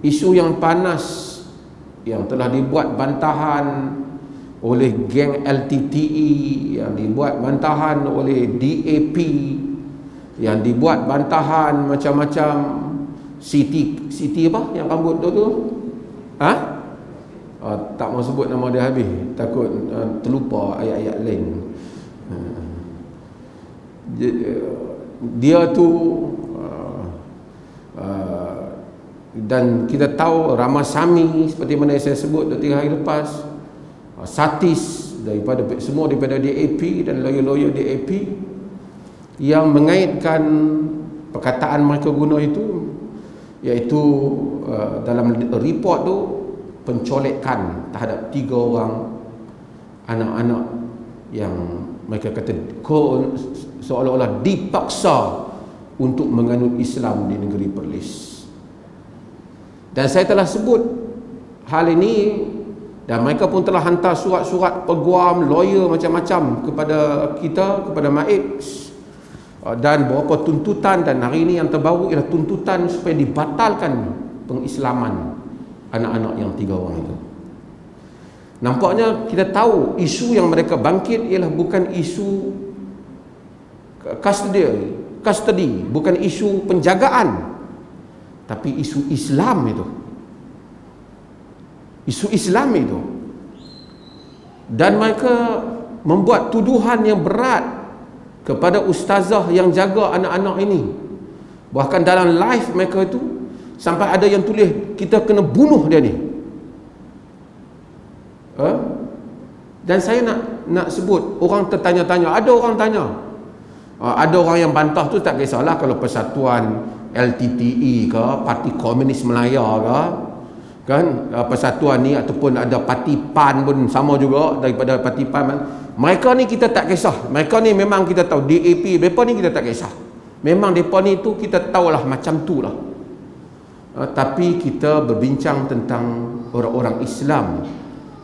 isu yang panas yang telah dibuat bantahan oleh geng LTTE, yang dibuat bantahan oleh DAP, yang dibuat bantahan macam-macam. Siti apa yang rambut tu? Tak mau sebut nama dia habis, takut terlupa ayat-ayat lain. Dia tu dan kita tahu Ramasamy seperti mana saya sebut 3 hari lepas, Satis semua daripada DAP dan lawyer-lawyer DAP yang mengaitkan perkataan mereka guna itu, iaitu dalam report tu pencolekan terhadap 3 orang anak-anak yang mereka kata seolah-olah dipaksa untuk menganut Islam di negeri Perlis. Dan saya telah sebut hal ini, dan mereka pun telah hantar surat-surat peguam, lawyer macam-macam kepada kita, kepada MAIPS, dan beberapa tuntutan. Dan hari ini yang terbaru ialah tuntutan supaya dibatalkan pengislaman anak-anak yang 3 orang itu. Nampaknya kita tahu isu yang mereka bangkit ialah bukan isu custody, bukan isu penjagaan, tapi isu Islam itu. Isu Islam itu. Dan mereka membuat tuduhan yang berat kepada ustazah yang jaga anak-anak ini. Bahkan dalam live mereka itu sampai ada yang tulis, kita kena bunuh dia ni. Dan saya nak sebut, orang tertanya-tanya, ada orang tanya, ada orang yang bantah tu, tak kisahlah kalau Persatuan LTTE ke, Parti Komunis Melaya ke, kan, persatuan ni ataupun ada Parti PAN pun sama juga daripada Parti PAN. Mereka ni kita tak kisah. Mereka ni memang kita tahu, DAP, mereka ni kita tak kisah. Memang mereka ni tu kita tahulah macam tu lah. Tapi kita berbincang tentang orang-orang Islam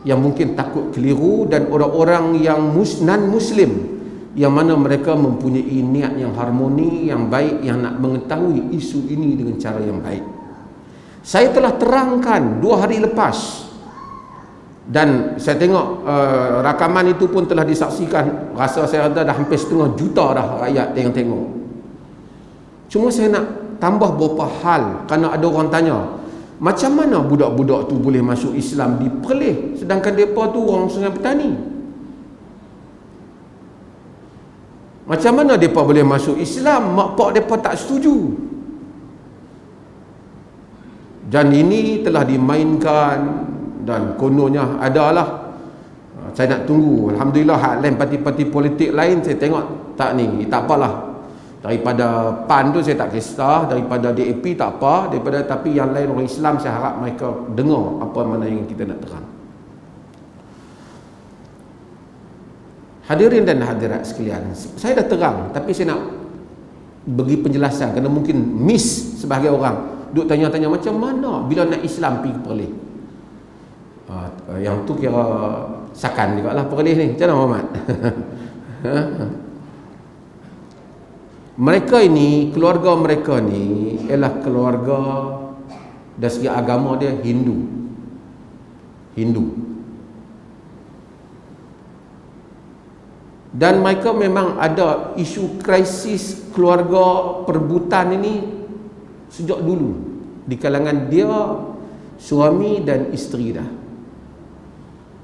yang mungkin takut keliru, dan orang-orang yang non-Muslim yang mana mereka mempunyai niat yang harmoni, yang baik, yang nak mengetahui isu ini dengan cara yang baik. Saya telah terangkan 2 hari lepas, dan saya tengok rakaman itu pun telah disaksikan. Rasa saya ada dah hampir 500,000 dah rakyat yang tengok. Cuma saya nak tambah beberapa hal, kerana ada orang tanya, macam mana budak-budak tu boleh masuk Islam di Perlis sedangkan mereka tu orang Sungai Petani? Macam mana mereka boleh masuk Islam? Mak pak mereka tak setuju. Dan ini telah dimainkan, dan kononnya adalah, saya nak tunggu. Alhamdulillah hak lain, parti-parti politik lain saya tengok tak ni, tak apalah. Daripada PAN tu saya tak kisah, daripada DAP tak apa, tapi yang lain orang Islam saya harap mereka dengar apa mana yang kita nak terang. Hadirin dan hadirat sekalian, saya dah terang, tapi saya nak bagi penjelasan, kerana mungkin miss sebahagian orang duk tanya-tanya macam mana bila nak Islam pergi ke Perlis. Yang tu kira sakan juga lah Perlis ni. Macam mana Muhammad? Mereka ini, keluarga mereka ni ialah keluarga dari segi agama dia Hindu. Dan mereka memang ada isu krisis keluarga perebutan ini sejak dulu di kalangan dia, suami dan isteri dah.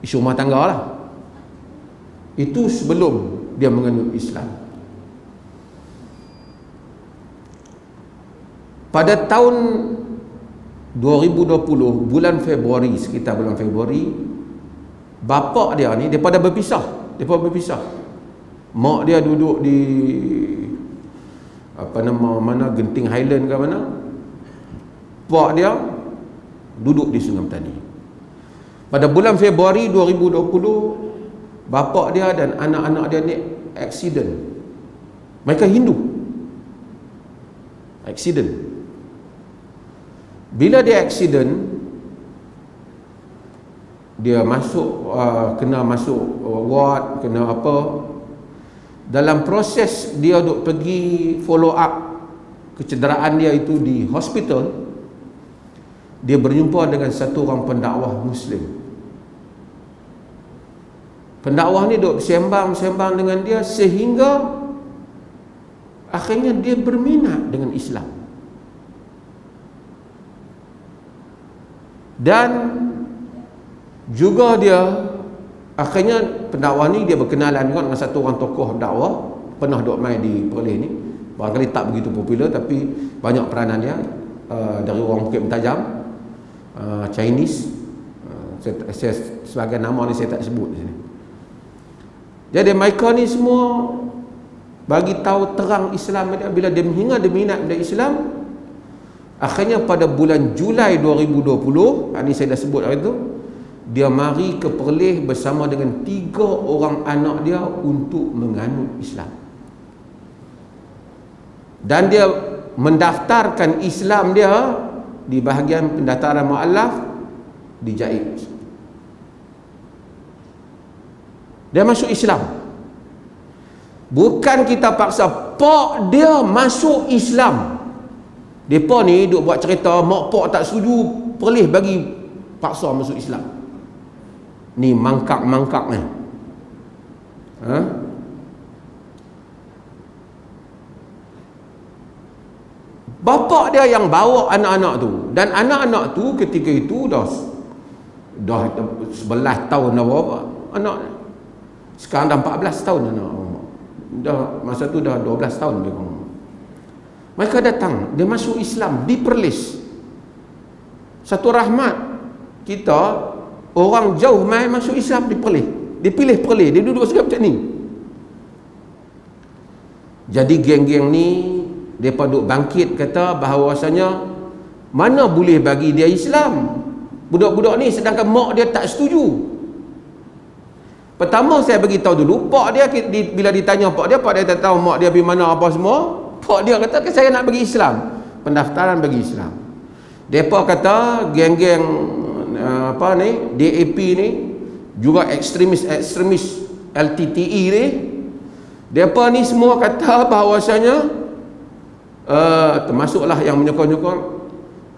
Isu rumah tangga lah. Itu sebelum dia menganut Islam. Pada tahun 2020, bulan Februari, sekitar bulan Februari, bapa dia ni, mereka dah berpisah. Mak dia duduk di mana Genting Highland ke mana. Pak dia duduk di Sungai Petani. Pada bulan Februari 2020, bapa dia dan anak-anak dia ni accident. Mereka Hindu. Accident. Bila dia accident, dia kena masuk ward, kena apa. Dalam proses dia duk pergi follow up kecederaan dia itu di hospital, dia berjumpa dengan satu orang pendakwah Muslim. Pendakwah ni duk sembang dengan dia sehingga akhirnya dia berminat dengan Islam. Dan juga dia akhirnya pendakwah ni dia berkenalan juga dengan satu orang tokoh dakwah, pernah duk main di Perlis ni. Barangkali tak begitu popular tapi banyak peranan dia, dari orang Bukit Mentajam, Chinese. Saya sebagai nama ni saya tak sebut di sini. Jadi mereka ni semua bagi tahu terang Islam dia, bila dia hingga dia minat dengan Islam. Akhirnya pada bulan Julai 2020, ini saya dah sebut hari tu, dia mari ke Perlis bersama dengan 3 orang anak dia untuk menganut Islam. Dan dia mendaftarkan Islam dia di bahagian pendaftaran mu'allaf di JAID. Dia masuk Islam. Bukan kita paksa, pak dia masuk Islam. Depa ni duk buat cerita mak pak tak setuju Perlis bagi paksa masuk Islam. Ni mangkak-mangkak ni. Bapa dia yang bawa anak-anak tu, dan anak-anak tu ketika itu dah 11 tahun dah berapa anak. Sekarang dah 14 tahun anak. Dah masa tu dah 12 tahun dia. Mereka datang, dia masuk Islam di Perlis. Satu rahmat kita, orang jauh mai masuk Islam di Perlis. Dia pilih Perlis, dia duduk segala macam ni. Jadi geng-geng ni depa duk bangkit kata bahawasanya mana boleh bagi dia Islam, budak-budak ni, sedangkan mak dia tak setuju. Pertama saya bagi tahu dulu, pak dia bila ditanya pak dia tak tahu mak dia pergi mana apa semua. Pak dia kata saya nak bagi Islam, pendaftaran bagi Islam. Depa kata geng-geng apa ni, DAP ni, juga ekstremis LTTE ni, depa ni semua kata bahawasanya termasuklah yang menyokong-nyokong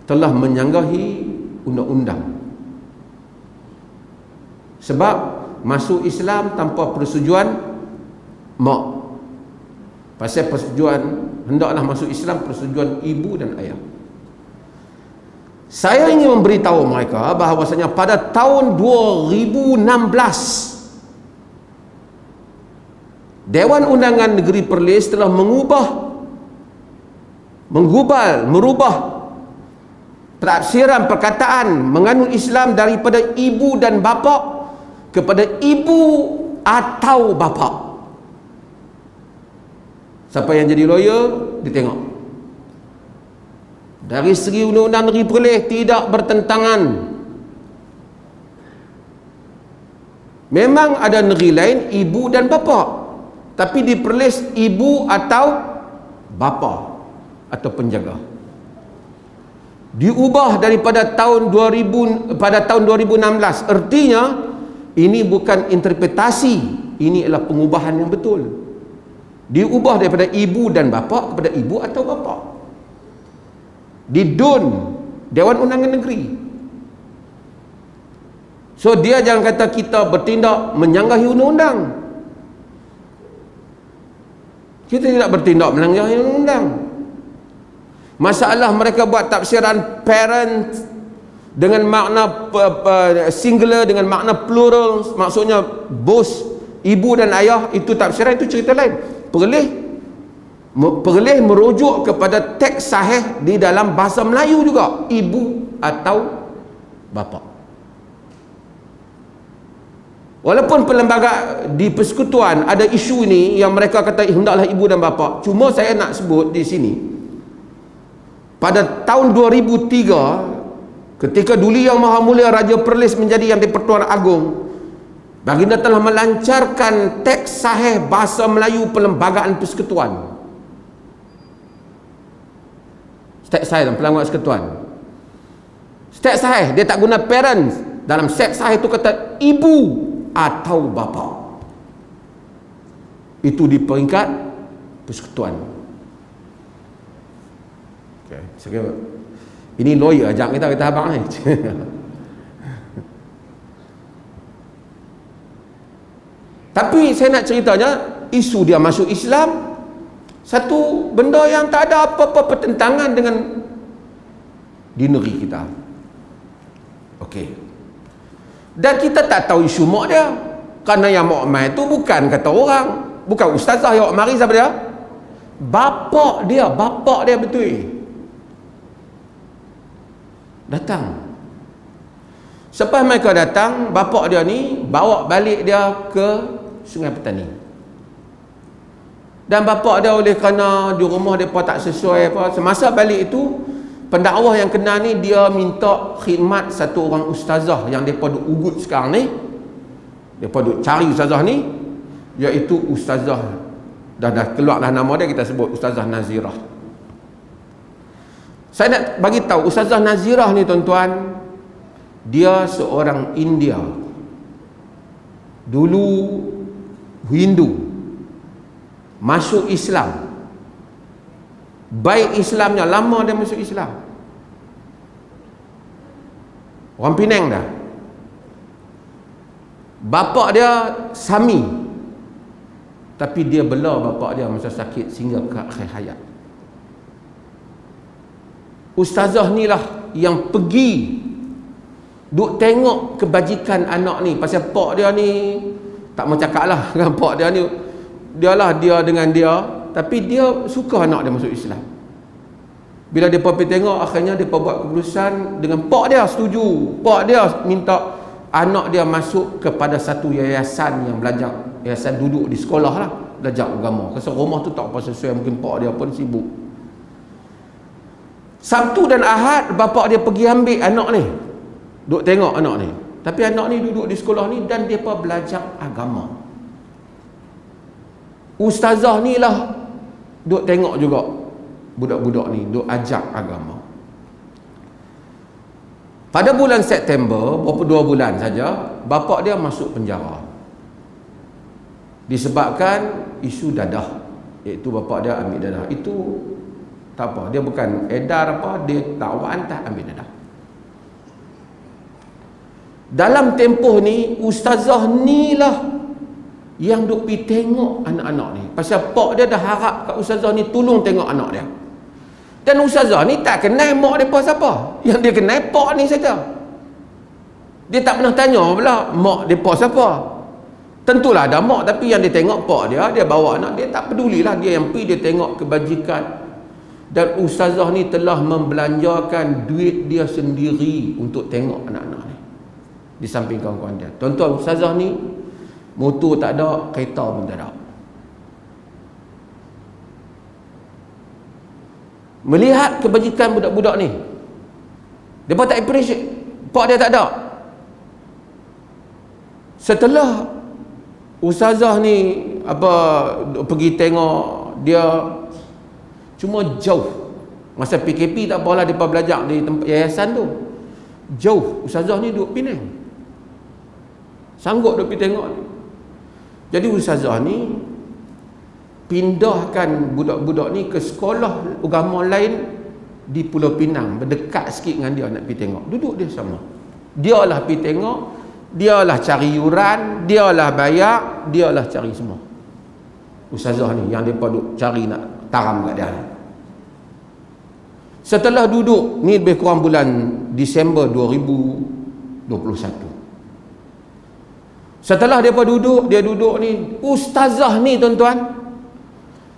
telah menyanggahi undang-undang. Sebab masuk Islam tanpa persetujuan mak. Pasal persetujuan, hendaklah masuk Islam persetujuan ibu dan ayah. Saya ingin memberitahu mereka bahawasanya pada tahun 2016 Dewan Undangan Negeri Perlis telah merubah tafsiran perkataan menganut Islam daripada ibu dan bapa kepada ibu atau bapa. Siapa yang jadi lawyer, dia tengok. Dari segi Undang-Undang Negeri Perlis tidak bertentangan. Memang ada negeri lain ibu dan bapa, tapi di Perlis ibu atau bapa atau penjaga. Diubah daripada tahun 2000 pada tahun 2016. Artinya ini bukan interpretasi, ini adalah pengubahan yang betul. Diubah daripada ibu dan bapa kepada ibu atau bapa. Di DUN, Dewan Undangan Negeri. So dia jangan kata kita bertindak menyanggahi undang-undang. Kita tidak bertindak menyanggahi undang-undang. Masalah mereka buat tafsiran parent dengan makna singular, dengan makna plural, maksudnya bos, ibu dan ayah, itu tafsiran, itu cerita lain. Perlis merujuk kepada teks sahih di dalam bahasa Melayu juga, ibu atau bapa. Walaupun perlembagaan di persekutuan ada isu ini yang mereka kata hendaklah ibu dan bapa, cuma saya nak sebut di sini, pada tahun 2003 ketika Duli Yang Maha Mulia Raja Perlis menjadi Yang di-Pertuan Agong, baginda telah melancarkan teks sahih bahasa Melayu Perlembagaan Persekutuan. Teks sahih dalam Perlembagaan Persekutuan. Teks sahih, dia tak guna parents. Dalam teks sahih itu kata ibu atau bapa. Itu di peringkat persekutuan. Okay. Ini lawyer ajak kita, kata abang ni. Tapi saya nak ceritanya, isu dia masuk Islam, satu benda yang tak ada apa-apa pertentangan dengan di negeri kita. Okey. Dan kita tak tahu isu mak dia. Kerana yang mak mai tu bukan kata orang, bukan ustazah yang mari, siapa dia? Bapak dia betul. Datang. Selepas mereka datang, bapak dia ni bawa balik dia ke Sungai Petani. Dan bapak dia oleh kerana di rumah mereka tak sesuai apa, semasa balik itu, pendakwah yang kena ni dia minta khidmat satu orang ustazah yang mereka duk ugut sekarang ni. Mereka duk cari ustazah ni, iaitu ustazah, dah keluarlah nama dia, kita sebut Ustazah Nazirah. Saya nak bagi tahu Ustazah Nazirah ni tuan-tuan, dia seorang India. Dulu Hindu, masuk Islam. Baik Islamnya, lama dia masuk Islam. Orang Penang dah. Bapak dia Sami, tapi dia bela bapak dia masa sakit sehingga ke akhir hayat. Ustazah ni lah yang pergi duk tengok kebajikan anak ni. Pasal pak dia ni tak mau cakap lah dengan pak dia ni, dia dengan dia, tapi dia suka anak dia masuk Islam. Bila dia pergi tengok, akhirnya dia buat keputusan dengan pak dia setuju. Pak dia minta anak dia masuk kepada satu yayasan yang belajar, yayasan duduk di sekolah lah, belajar agama. Pasal rumah tu tak apa sesuai, mungkin pak dia pun sibuk. Sabtu dan Ahad bapak dia pergi ambil anak ni, duk tengok anak ni. Tapi anak ni duduk di sekolah ni dan dia pun belajar agama. Ustazah ni lah duk tengok juga budak-budak ni, duk ajak agama. Pada bulan September, berapa 2 bulan saja, bapak dia masuk penjara disebabkan isu dadah, iaitu bapak dia ambil dadah. Itu tak apa, dia bukan edar apa, dia dakwaan tak ambil dadah. Dalam tempoh ni, ustazah ni lah yang duk pergi tengok anak-anak ni. Pasal pak dia dah harap kat ustazah ni tolong tengok anak dia. Dan ustazah ni tak kenal mak mereka siapa. Yang dia kenal pak ni saja. Dia tak pernah tanya pula mak mereka siapa. Tentulah ada mak, tapi yang dia tengok pak dia bawa anak dia, tak pedulilah. Dia yang pergi, dia tengok kebajikan. Dan ustazah ni telah membelanjakan duit dia sendiri untuk tengok anak-anak ni, di samping kawan-kawan dia. Tuan-tuan, ustazah ni motor tak ada, kereta pun tak ada. Melihat kebajikan budak-budak ni, dia tak appreciate, pak dia tak ada. Setelah ustazah ni pergi tengok dia, cuma jauh. Masa PKP tak apalah, dia belajar di tempat yayasan tu, jauh. Ustazah ni duduk Penang, sanggup duduk pergi tengok ni. Jadi ustazah ni pindahkan budak-budak ni ke sekolah agama lain di Pulau Pinang, berdekat sikit dengan dia, nak pergi tengok. Duduk dia sama, dia lah pergi tengok, dia lah cari yuran, dia lah bayar, dia lah cari semua. Ustazah ni yang dia duduk cari nak taram kat dia. Setelah duduk ni lebih kurang bulan Disember 2021, setelah dia duduk ni, ustazah ni tuan-tuan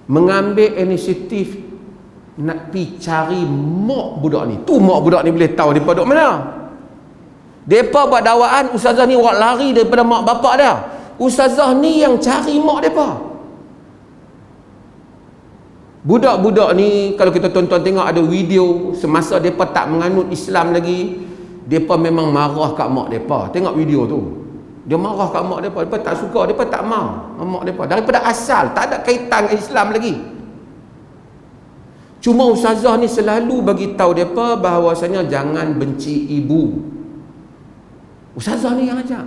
mengambil inisiatif nak pergi cari mak budak ni. Tu mak budak ni boleh tahu dia duduk mana. Mereka buat dakwaan, ustazah ni orang lari daripada mak bapak dia. Ustazah ni yang cari mak mereka. Budak-budak ni, kalau kita tonton tengok ada video semasa mereka tak menganut Islam lagi, mereka memang marah kat mak mereka. Tengok video tu, dia marah kat mak mereka, mereka tak suka, mereka tak mau mak mereka. Daripada asal tak ada kaitan dengan Islam lagi. Cuma ustazah ni selalu bagi tahu mereka bahawasanya jangan benci ibu. Ustazah ni yang ajak.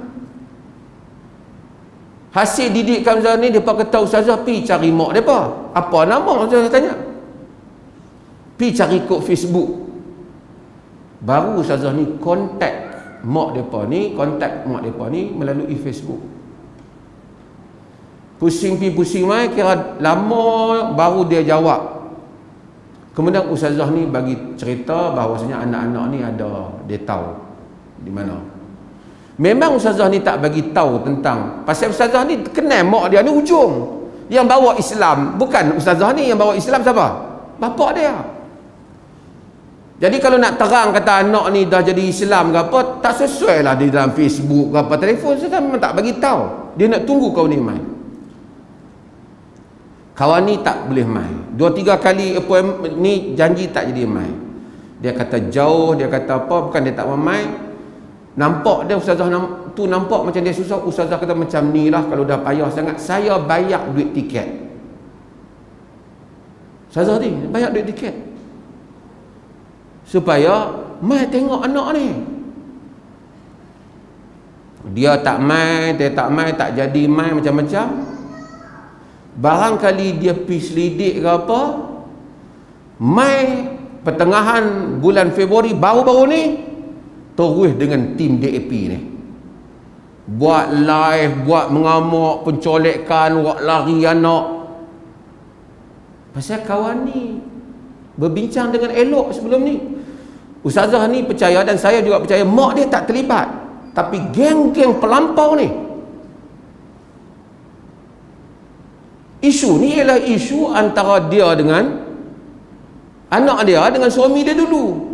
Hasil didikan ustazah ni, mereka kata ustazah pergi cari mak mereka. Apa nama ustazah tanya? Pergi cari kod Facebook. baru ustazah ni kontak mak depa ni melalui Facebook. Pusing mai, kira lama baru dia jawab. Kemudian ustazah ni bagi cerita bahawasanya anak-anak ni ada, dia tahu di mana. Memang ustazah ni tak bagi tahu tentang, pasal ustazah ni kenal mak dia ni ujung. Yang bawa Islam bukan ustazah ni, yang bawa Islam siapa? Bapak dia. Jadi kalau nak terang kata anak ni dah jadi Islam ke apa, tak sesuai lah di dalam Facebook ke apa, telefon saya memang tak bagi tahu. Dia nak tunggu kau ni mai. Kawan ni tak boleh mai. 2-3 kali appointment ni janji tak jadi mai. Dia kata jauh, dia kata apa, bukan dia tak mau mai. Nampak dia ustazah tu nampak macam dia susah. Ustazah kata macam ni lah, kalau dah payah sangat saya bayar duit tiket. Ustazah ni bayar duit tiket supaya mai tengok anak ni. Dia tak mai, tak jadi mai, macam-macam. Barangkali dia pergi selidik ke apa, mai pertengahan bulan Februari baru-baru ni terus dengan tim DAP ni buat live, buat mengamuk, pencolekan, buat lari anak. Pasal kawan ni berbincang dengan elok sebelum ni. Ustazah ni percaya dan saya juga percaya mak dia tak terlibat, tapi geng-geng pelampau ni. Isu ni ialah isu antara dia dengan anak dia dengan suami dia dulu.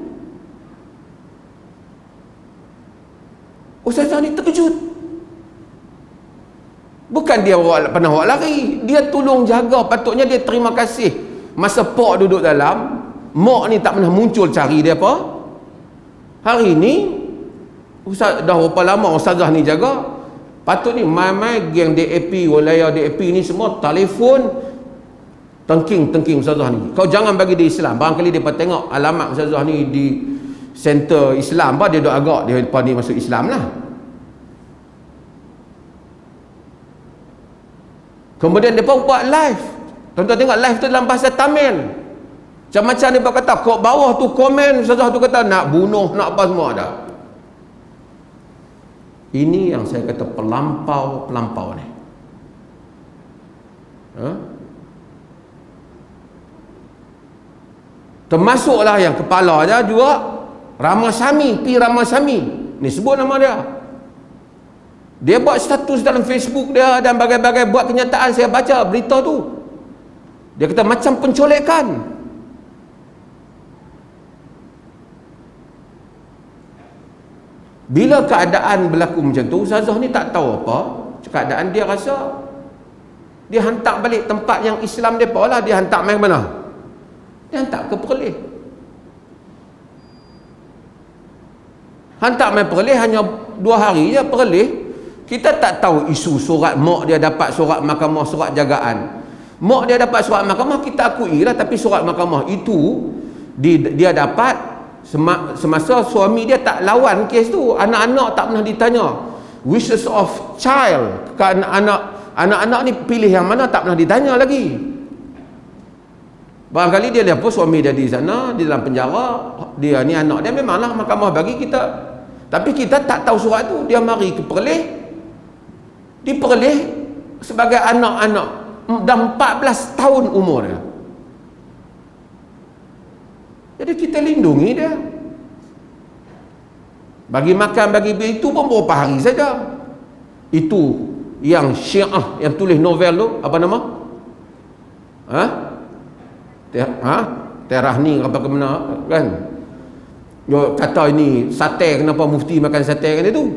Ustazah ni terkejut. Bukan dia pernah buat lari, dia tolong jaga. Patutnya dia terima kasih. Masa Pak duduk dalam, mak ni tak pernah muncul cari dia apa. Hari ni Ustaz dah berapa lama ustazah ni jaga. Patut ni mai-mai geng DAP, wilayah DAP ni semua telefon tengking ustazah ni. Kau jangan bagi dia Islam. Barangkali dia tengok alamat ustazah ni di center Islam, dia duk agak dia ni masuk Islam lah. Kemudian dia buat live. Tuan-tuan tengok live tu dalam bahasa Tamil. Macam-macam dia kata, kat bawah tu komen ustazah tu kata nak bunuh, nak apa semua dah. Ini yang saya kata pelampau ni. Termasuklah yang kepala dia juga Ramasamy, P. Ramasamy. Ni sebut nama dia. Dia buat status dalam Facebook dia dan bagai-bagai buat kenyataan. Saya baca berita tu. Dia kata macam pencolekan. Bila keadaan berlaku macam tu, ustazah ni tak tahu apa. Keadaan dia rasa dia hantar balik tempat yang Islam mereka lah. Dia hantar main mana? Dia hantar ke Perlis. Hantar main Perlis hanya 2 hari je. Perlis, kita tak tahu isu surat mak dia dapat surat mahkamah, surat jagaan. Mak dia dapat surat mahkamah, kita akui lah. Tapi surat mahkamah itu dia dapat semasa suami dia tak lawan kes tu. Anak-anak tak pernah ditanya wishes of child. Kan anak-anak ni pilih yang mana tak pernah ditanya lagi. Barangkali dia lihat pun suami dia di sana, di dalam penjara, dia ni anak dia memanglah mahkamah bagi kita. Tapi kita tak tahu surat tu. Dia mari ke Perlis, di Perlis sebagai anak-anak dah 14 tahun umur dia. Jadi kita lindungi dia. Bagi makan, bagi itu pun beberapa hari saja. Itu yang Syiah yang tulis novel tu, apa nama? Terahni apa ke mana kan? Dia kata ini sate, kenapa mufti makan sate kan itu?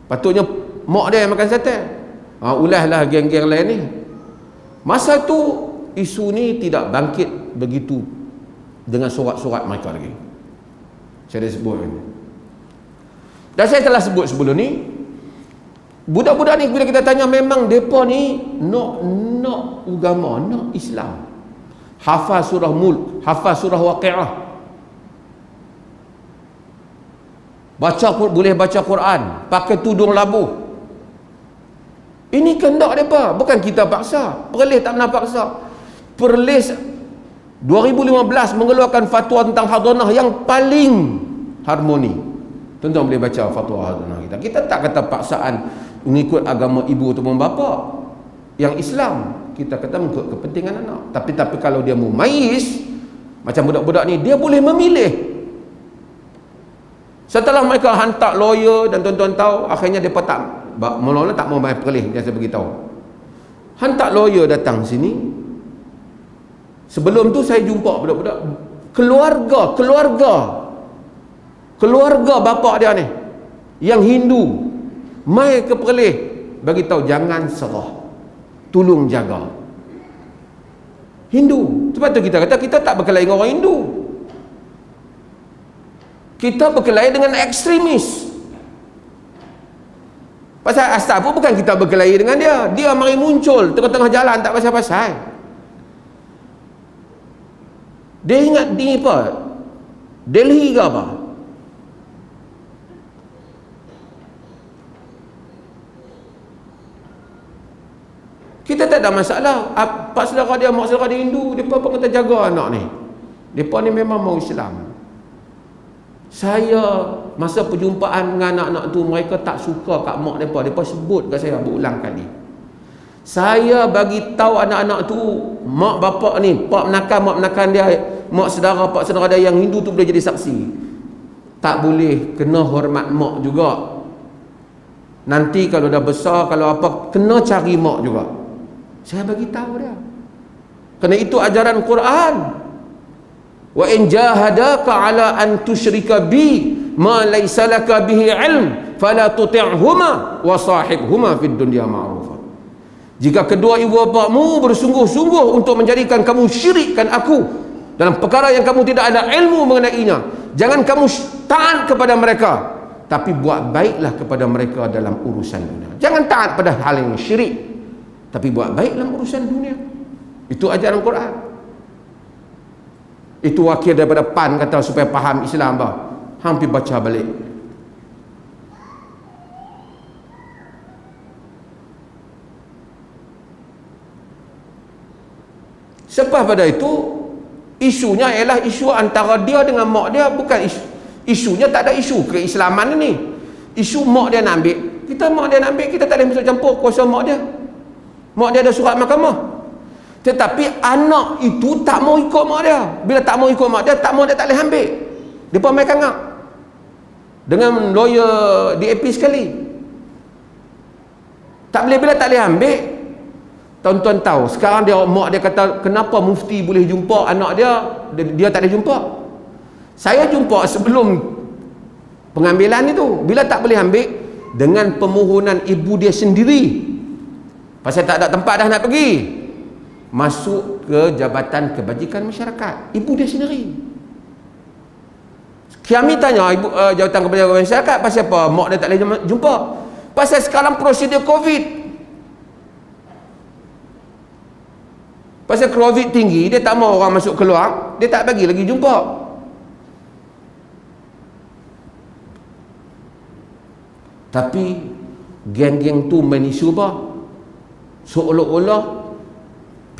Patutnya mak dia yang makan sate. Ulahlah geng-geng lain ni. Masa tu isu ni tidak bangkit begitu dengan surat-surat mereka lagi. Saya dah sebut ini. Dan saya telah sebut sebelum ni, budak-budak ni bila kita tanya, memang mereka ni nak agama, nak Islam. Hafaz surah Mulk, hafaz surah Waqi'ah, boleh baca Quran, pakai tudung labuh. Ini kehendak mereka, bukan kita paksa. Perlis tak pernah paksa. Perlis 2015 mengeluarkan fatwa tentang hadanah yang paling harmoni. Tuan-tuan boleh baca fatwa kita. Kita tak kata paksaan mengikut agama ibu ataupun bapa yang Islam. Kita kata mengikut kepentingan anak. Tapi kalau dia mumayyiz, macam budak-budak ni, dia boleh memilih. Setelah mereka hantar lawyer dan tuan-tuan tahu, akhirnya mereka tak, mula-mula tak mau bayar perlih, dia saya beritahu. Hantar lawyer datang sini. Sebelum tu saya jumpa budak-budak keluarga bapa dia ni yang Hindu mai ke perlih, bagi tahu jangan serah, tolong jaga. Hindu. Sebab tu kita kata kita tak berkelahi dengan orang Hindu. Kita berkelahi dengan ekstremis. Pasal asal pun bukan kita berkelahi dengan dia. Dia mari muncul tengah-tengah jalan tak pasal-pasal. Dia ingat di apa? Delhi ke apa? Kita tak ada masalah. Pak saudara dia, mak saudara dia Hindu, mereka pun kata jaga anak ni. Mereka ni memang mau Islam. Saya masa perjumpaan dengan anak-anak tu, mereka tak suka kat mak mereka. Mereka sebut kat saya berulang kali. Saya bagi tahu anak-anak tu, mak bapak ni, pak menakan dia, mak saudara, pak saudara dia yang Hindu tu boleh jadi saksi. Tak boleh, kena hormat mak juga. Nanti kalau dah besar, kalau apa, kena cari mak juga. Saya bagi tahu dia. Kerana itu ajaran Quran. Wa in jahadaka ala an tusyrika bi ma laysa laka bihi ilm fala tuti'huma wa sahibhuma fid dunya ma'rufa. Jika kedua ibu bapamu bersungguh-sungguh untuk menjadikan kamu syirikkan aku dalam perkara yang kamu tidak ada ilmu mengenainya, jangan kamu taat kepada mereka, tapi buat baiklah kepada mereka dalam urusan dunia. Jangan taat pada hal yang syirik, tapi buat baik dalam urusan dunia. Itu ajaran Quran. Itu wakil daripada PAN kata supaya faham Islam bah. Hampir baca balik. Selepas pada itu, isunya ialah isu antara dia dengan mak dia, bukan isunya tak ada isu keislaman ini. Isu mak dia nak ambil. Mak dia nak ambil, kita tak boleh masuk campur kuasa mak dia. Mak dia ada surat mahkamah. Tetapi anak itu tak mau ikut mak dia. Bila tak mau ikut mak dia, tak mau, dia tak boleh ambil. Dia pun main kangak dengan lawyer DAP sekali. Tak boleh, bila tak boleh ambil. Tuan-tuan tahu sekarang dia, mak dia kata kenapa mufti boleh jumpa anak dia tak boleh jumpa. Saya jumpa sebelum pengambilan itu. Bila tak boleh ambil, dengan permohonan ibu dia sendiri, pasal tak ada tempat dah nak pergi, masuk ke Jabatan Kebajikan Masyarakat, ibu dia sendiri. Kami tanya ibu Jabatan Kebajikan Masyarakat, pasal apa mak dia tak boleh jumpa? Pasal sekarang prosedur COVID. Pasal COVID tinggi, dia tak mau orang masuk keluar, dia tak bagi lagi jumpa. Tapi geng-geng tu main isu apa? Seolah-olah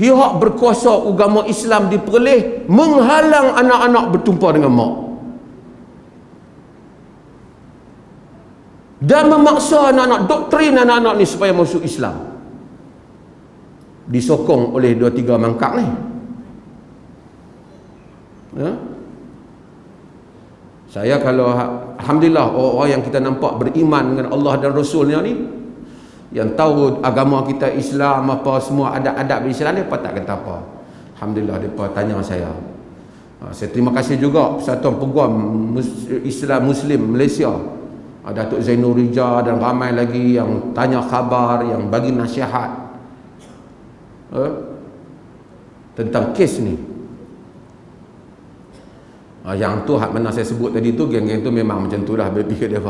pihak berkuasa agama Islam di Perlis menghalang anak-anak bertumpah dengan mak dan memaksa anak-anak, doktrin anak-anak ni supaya masuk Islam, disokong oleh 2-3 mangkak ni. Saya kalau alhamdulillah orang yang kita nampak beriman dengan Allah dan Rasulnya ni, yang tahu agama kita Islam, apa semua adab-adab Islam, dia tak kata apa. Alhamdulillah, dia tanya saya. Saya terima kasih juga Persatuan Peguam Islam Muslim Malaysia, Datuk Zainul Rija dan ramai lagi yang tanya khabar, yang bagi nasihat tentang kes ni. Yang tu hak mana saya sebut tadi tu, geng-geng tu memang macam tu lah berfikir dia.